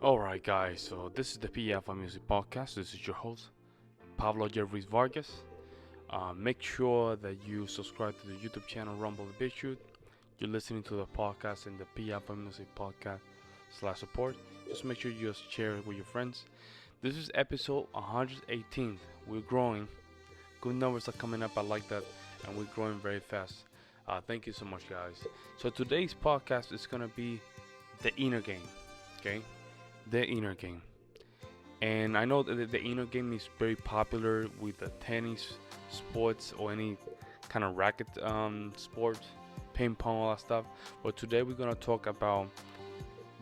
Alright, guys, so this is the PF Music Podcast. This is your host, Pablo Ruiz Vargas. Make sure that you subscribe to the YouTube channel Rumble the Big Shoot. You're listening to the podcast in the PF Music Podcast slash support. Just make sure you just share it with your friends. This is episode 118. We're growing. Good numbers are coming up. I like that. And we're growing very fast. Thank you so much, guys. So today's podcast is going to be the inner game. Okay? The inner game. And I know that the inner game is very popular with the tennis sports or any kind of racket sport, ping pong, all that stuff. But today we're gonna talk about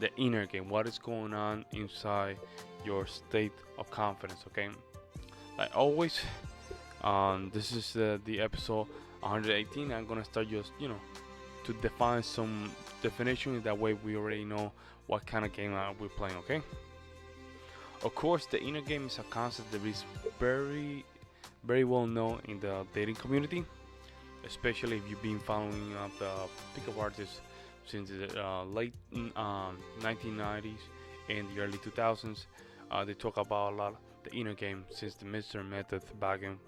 the inner game. What is going on inside your state of confidence? Okay. Like always, this is the episode 118. I'm gonna start just to define some definition. That way we already know what kind of game we're playing. Okay. Of course, the inner game is a concept that is very, very well known in the dating community, especially if you've been following the pickup artists since the late 1990s and the early 2000s. They talk about a lot the inner game since the Mr. Method back in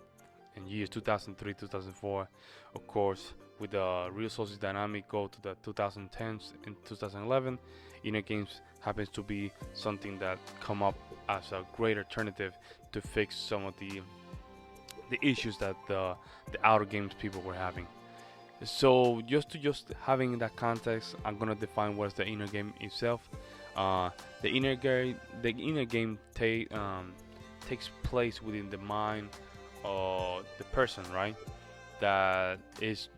years 2003, 2004. Of course, with the Real Sources Dynamic go to the 2010s and 2011, inner games happens to be something that come up as a great alternative to fix some of the issues that the outer games people were having. So just having that context, I'm gonna define what's the inner game itself. The inner game takes place within the mind of the person, right? That is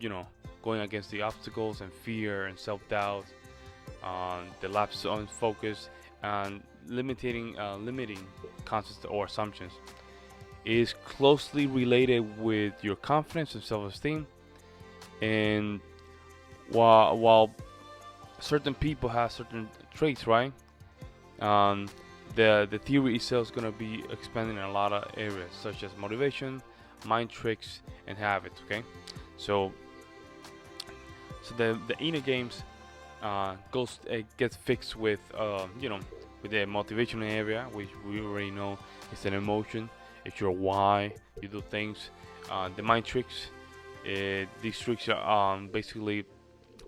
going against the obstacles and fear and self-doubt, the lapse on focus, and limiting concepts or assumptions. It is closely related with your confidence and self-esteem. And while certain people have certain traits, right? Um, the theory itself is gonna be expanding in a lot of areas, such as motivation, mind tricks, and habits. Okay, so the inner games gets fixed with with the motivational area, which we already know is an emotion. It's your why you do things. The mind tricks, these tricks are basically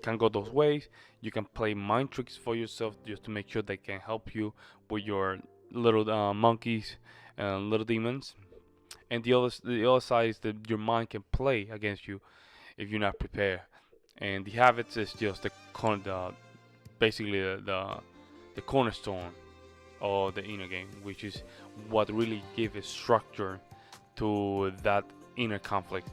can go those ways. You can play mind tricks for yourself just to make sure they can help you with your little monkeys and little demons. And the other side is that your mind can play against you if you're not prepared. And the habits is just basically the cornerstone of the inner game, which is what really gives a structure to that inner conflict.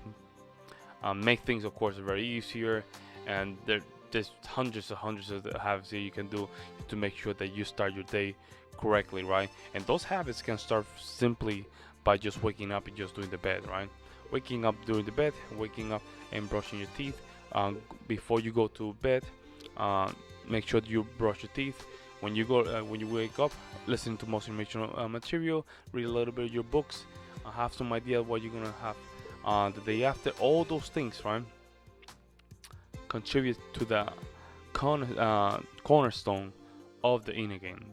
Make things, of course, very easier, and there's hundreds of habits that you can do to make sure that you start your day correctly, right? And those habits can start simply by just waking up and just doing the bed, right? Waking up during the bed, waking up and brushing your teeth. Before you go to bed, make sure that you brush your teeth. When you wake up, listen to motivational material, read a little bit of your books, have some idea of what you're gonna have the day after. All those things, right, contribute to the cornerstone of the inner game.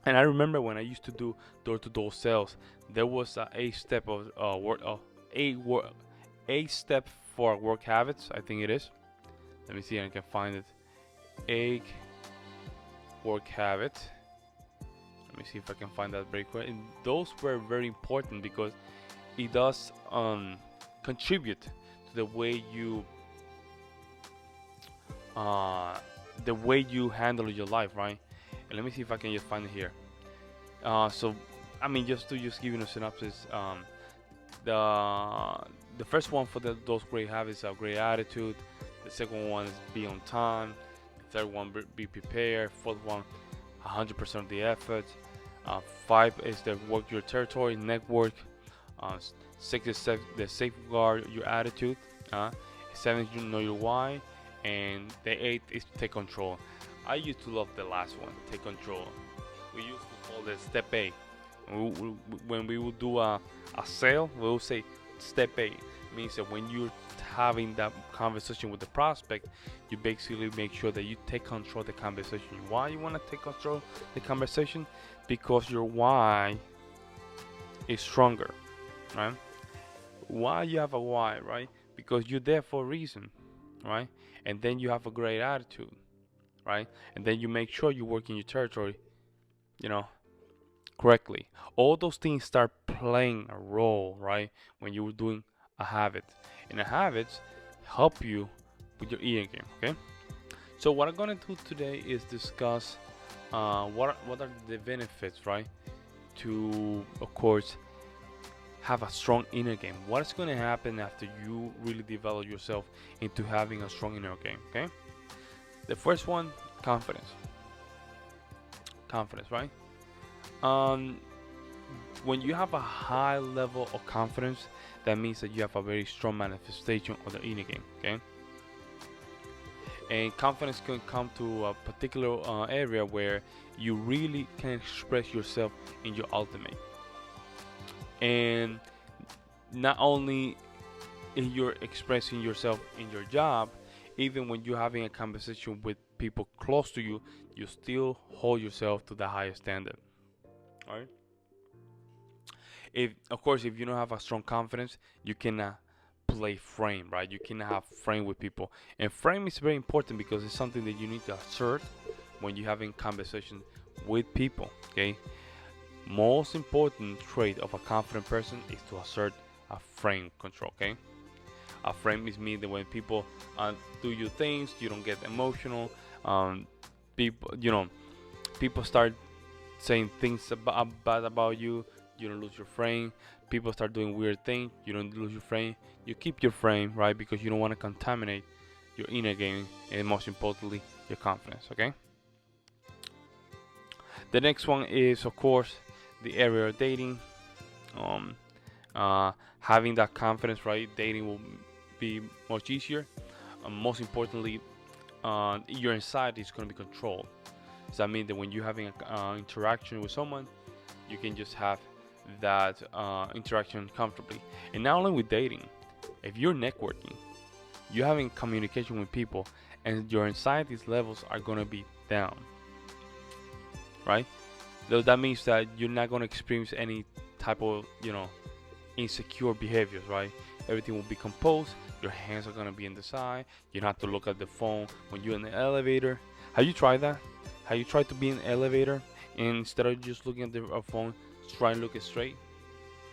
And I remember when I used to do door-to-door sales, there was a step of a step for work habits. I think it is. Let me see if I can find it. A work habit. Let me see if I can find that very quick. And those were very important because it does contribute to the way you handle your life, right? And let me see if I can just find it here. So, I mean, just to give you a synopsis, the first one for those great habits is a great attitude. The second one is be on time. The third one be prepared. Fourth one, 100% of the effort. Five is the work your territory, network. Six is the safeguard your attitude. Seven is you know your why, and the eighth is take control. I used to love the last one, take control. We used to call it step A. When we would do a sale, we would say step A means that when you're having that conversation with the prospect, you basically make sure that you take control of the conversation. Why you want to take control of the conversation? Because your why is stronger, right? Why you have a why, right? Because you're there for a reason, right? And then you have a great attitude, right? And then you make sure you work in your territory, you know, correctly. All those things start playing a role, right? When you're doing a habit, and the habits help you with your eating game. Okay. So what I'm gonna do today is discuss what are the benefits, right? To, of course, have a strong inner game. What is going to happen after you really develop yourself into having a strong inner game? Okay. The first one, confidence. Confidence, right? Um, when you have a high level of confidence, that means that you have a very strong manifestation of the inner game. Okay. And confidence can come to a particular area where you really can express yourself in your ultimate. And not only if you're expressing yourself in your job, even when you're having a conversation with people close to you, you still hold yourself to the highest standard. All right. If, of course, if you don't have a strong confidence, you cannot play frame, right? You cannot have frame with people, and frame is very important because it's something that you need to assert when you're having conversation with people. Okay. Most important trait of a confident person is to assert a frame control. Okay. A frame is mean that when people do your things, you don't get emotional. People, people start saying things bad about you. You don't lose your frame. People start doing weird things. You don't lose your frame. You keep your frame, right? Because you don't want to contaminate your inner game, and most importantly, your confidence. Okay. The next one is, of course, the area of dating. Um, Having that confidence, right? Dating will be much easier. Most importantly, your anxiety is going to be controlled. Does that mean that when you're having an interaction with someone, you can just have that interaction comfortably? And not only with dating, if you're networking, you're having communication with people, and your anxiety levels are going to be down, right? Though that means that you're not going to experience any type of, insecure behaviors, right? Everything will be composed. Your hands are going to be in the side. You don't have to look at the phone when you're in the elevator. Have you tried that? Have you tried to be in an elevator and instead of just looking at the phone, try and look it straight?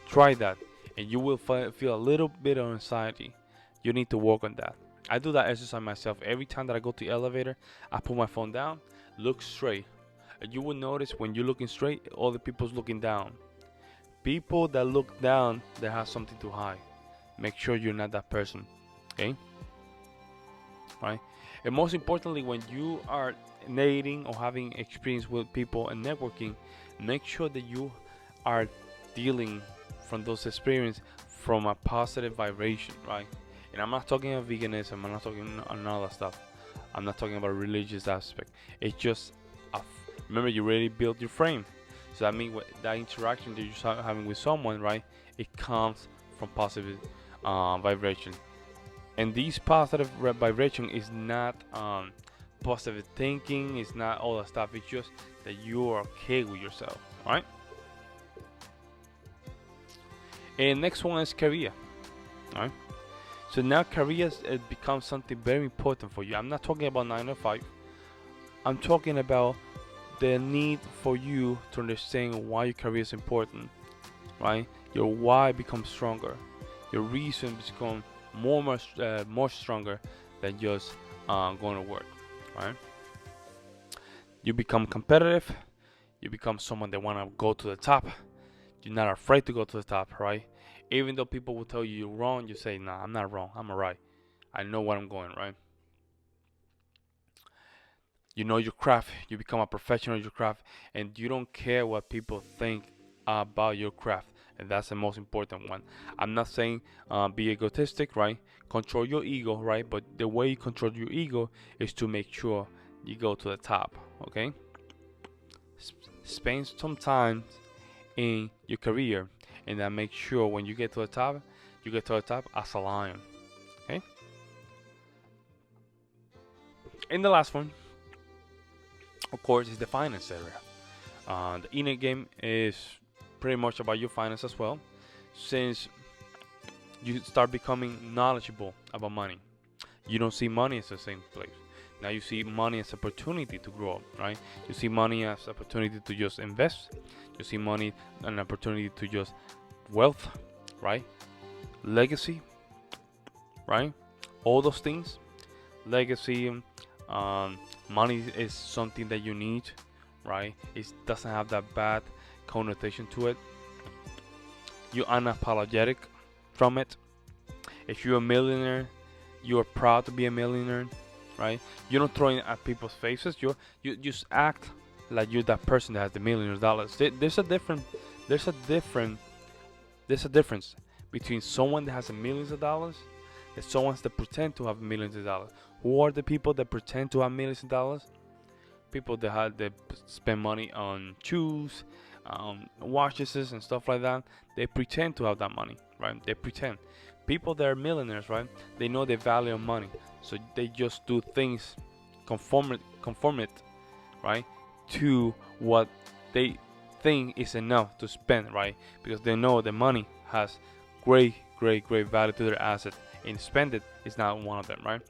Try that, and you will feel a little bit of anxiety. You need to work on that. I do that exercise myself. Every time that I go to the elevator, I put my phone down, look straight. And you will notice when you're looking straight, all the people's looking down. People that look down, they have something to hide. Make sure you're not that person. Okay? Right? And most importantly, when you are dating or having experience with people and networking, make sure that you are dealing from those experiences from a positive vibration, right? And I'm not talking about veganism, I'm not talking on other stuff. I'm not talking about religious aspect. It's just remember, you already built your frame. So that means that interaction that you're having with someone, right? It comes from positive vibration. And these positive vibration is not positive thinking. It's not all that stuff. It's just that you are okay with yourself, right? And next one is career, right? So now career becomes something very important for you. I'm not talking about 9 to 5. I'm talking about the need for you to understand why your career is important, right? Your why becomes stronger. Your reason becomes more stronger than just going to work, right? You become competitive. You become someone that want to go to the top. You're not afraid to go to the top, right? Even though people will tell you you're wrong, you say, nah, I'm not wrong. I'm alright. I know where I'm going, right? You know your craft. You become a professional in your craft, and you don't care what people think about your craft. And that's the most important one. I'm not saying be egotistic, right? Control your ego, right? But the way you control your ego is to make sure you go to the top, okay? Spend some time in your career, and then make sure when you get to the top You get to the top as a lion. Okay. And the last one, of course, is the finance area. The inner game is pretty much about your finance as well, since you start becoming knowledgeable about money. You don't see money as the same place. Now you see money as opportunity to grow up, right? You see money as opportunity to just invest. You see money an opportunity to just wealth, right? Legacy, right? All those things. Legacy, money is something that you need, right? It doesn't have that bad connotation to it. You're unapologetic from it. If you're a millionaire, you are proud to be a millionaire, right? You don't throw it at people's faces. You just act like you're that person that has the millions of dollars. There's a difference between someone that has millions of dollars and someone that pretend to have millions of dollars. Who are the people that pretend to have millions of dollars? People that spend money on shoes, watches and stuff like that. They pretend to have that money, right? They pretend. People that are millionaires, right? They know the value of money, so they just do things conform it, right, to what they think is enough to spend, right? Because they know the money has great value to their asset, and spend it is not one of them, right?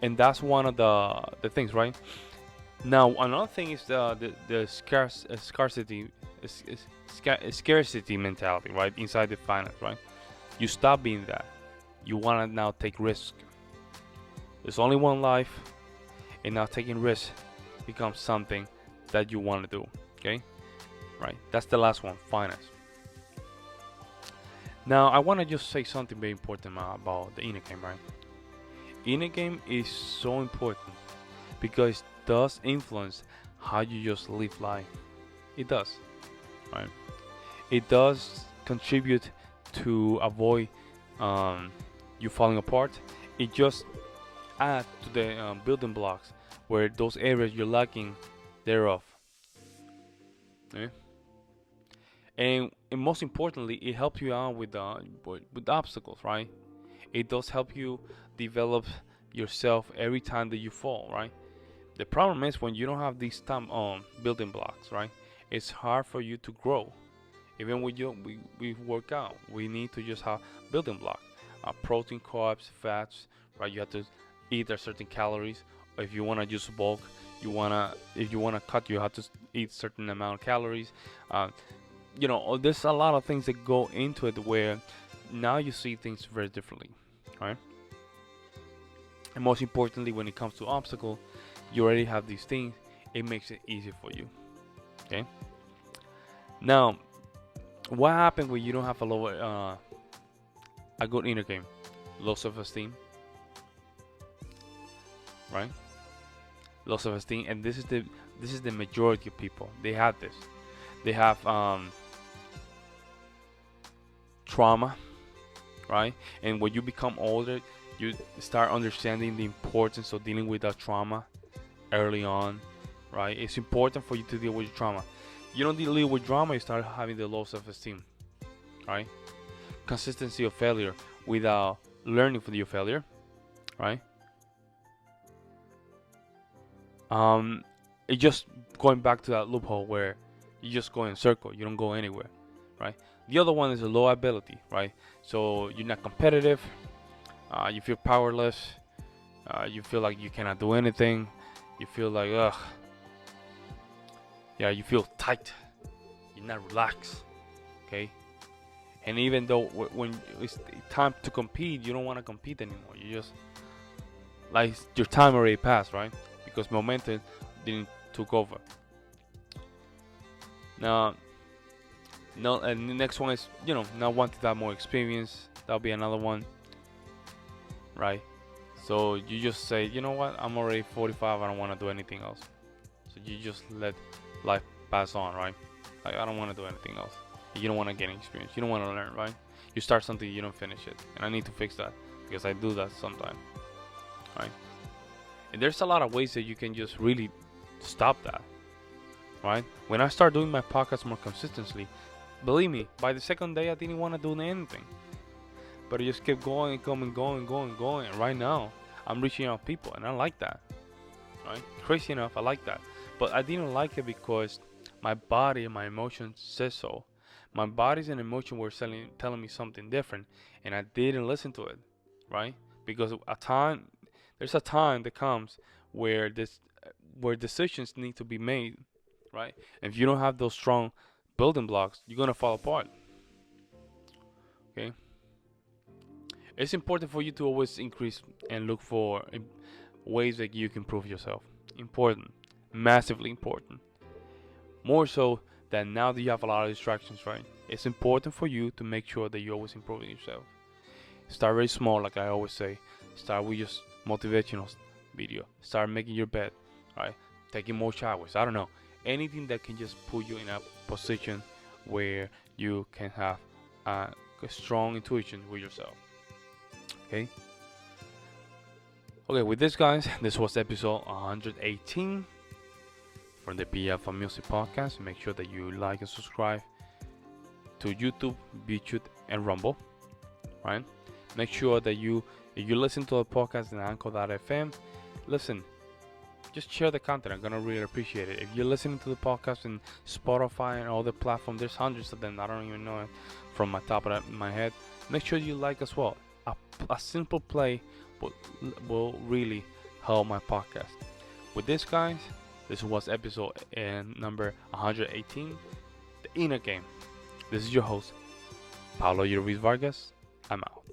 And that's one of the things, right? Now another thing is the scarcity mentality, right? Inside the finance, right? You stop being that. You want to now take risk. There's only one life, and now taking risk becomes something that you want to do. Okay, right? That's the last one, finance. Now I want to just say something very important about the inner game, right? Inner game is so important because it does influence how you just live life. It does, right? It does contribute to avoid you falling apart. It just adds to the building blocks where those areas you're lacking thereof. Okay? And most importantly, it helps you out with obstacles, right? It does help you develop yourself every time that you fall, right? The problem is when you don't have these building blocks, right? It's hard for you to grow. Even when we work out, we need to just have building blocks, protein, carbs, fats, right? You have to eat a certain calories. If you wanna just bulk, if you wanna cut, you have to eat certain amount of calories. There's a lot of things that go into it where now you see things very differently, right? And most importantly, when it comes to obstacle, you already have these things. It makes it easy for you. Okay. Now, what happens when you don't have a good inner game? Low self-esteem, right? Low self-esteem, and this is the majority of people. They have this. They have trauma, right? And when you become older, you start understanding the importance of dealing with that trauma early on, right? It's important for you to deal with your trauma. You don't deal with drama, you start having the low self-esteem, right? Consistency of failure without learning from your failure, right? It's just going back to that loophole where you just go in a circle, you don't go anywhere, right? The other one is a low ability, right? So you're not competitive, you feel powerless, you feel like you cannot do anything, you feel like you feel tight, you're not relaxed, okay? And even though when it's time to compete, you don't want to compete anymore. You just like your time already passed, right? Because momentum didn't took over. Now, and the next one is now wanting to have more experience. That'll be another one, right? So you just say, you know what? I'm already 45. I don't want to do anything else. So you just let life pass on, right? Like I don't want to do anything else. You don't want to get experience. You don't want to learn, right? You start something, you don't finish it, and I need to fix that because I do that sometimes, right? And there's a lot of ways that you can just really stop that, right? When I start doing my podcast more consistently, believe me, by the second day I didn't want to do anything. but it just kept going and going. And right now, I'm reaching out people, and I like that. Right? Crazy enough, I like that. But I didn't like it because my body and my emotions said so. My body's and emotion were telling me something different, and I didn't listen to it. Right? Because there's a time that comes where where decisions need to be made. Right? And if you don't have those strong building blocks, you're gonna fall apart. Okay? It's important for you to always increase and look for ways that you can improve yourself. Important, massively important. More so than now that you have a lot of distractions, right? It's important for you to make sure that you're always improving yourself. Start very small, like I always say. Start with just motivational video. Start making your bed, right? Taking more showers. I don't know. Anything that can just put you in a position where you can have a strong intuition with yourself. Okay. Okay, with this, guys, this was episode 118 from the PF Music Podcast. Make sure that you like and subscribe to YouTube, BitChute, and Rumble. Right? Make sure that if you listen to the podcast in Anchor.fm, listen, just share the content. I'm gonna really appreciate it. If you're listening to the podcast in Spotify and all the platforms, there's hundreds of them. I don't even know it from my top of my head. Make sure you like as well. A simple play will really help my podcast. With this, guys, this was episode number 118, The Inner Game. This is your host, Pablo Ruiz Vargas. I'm out.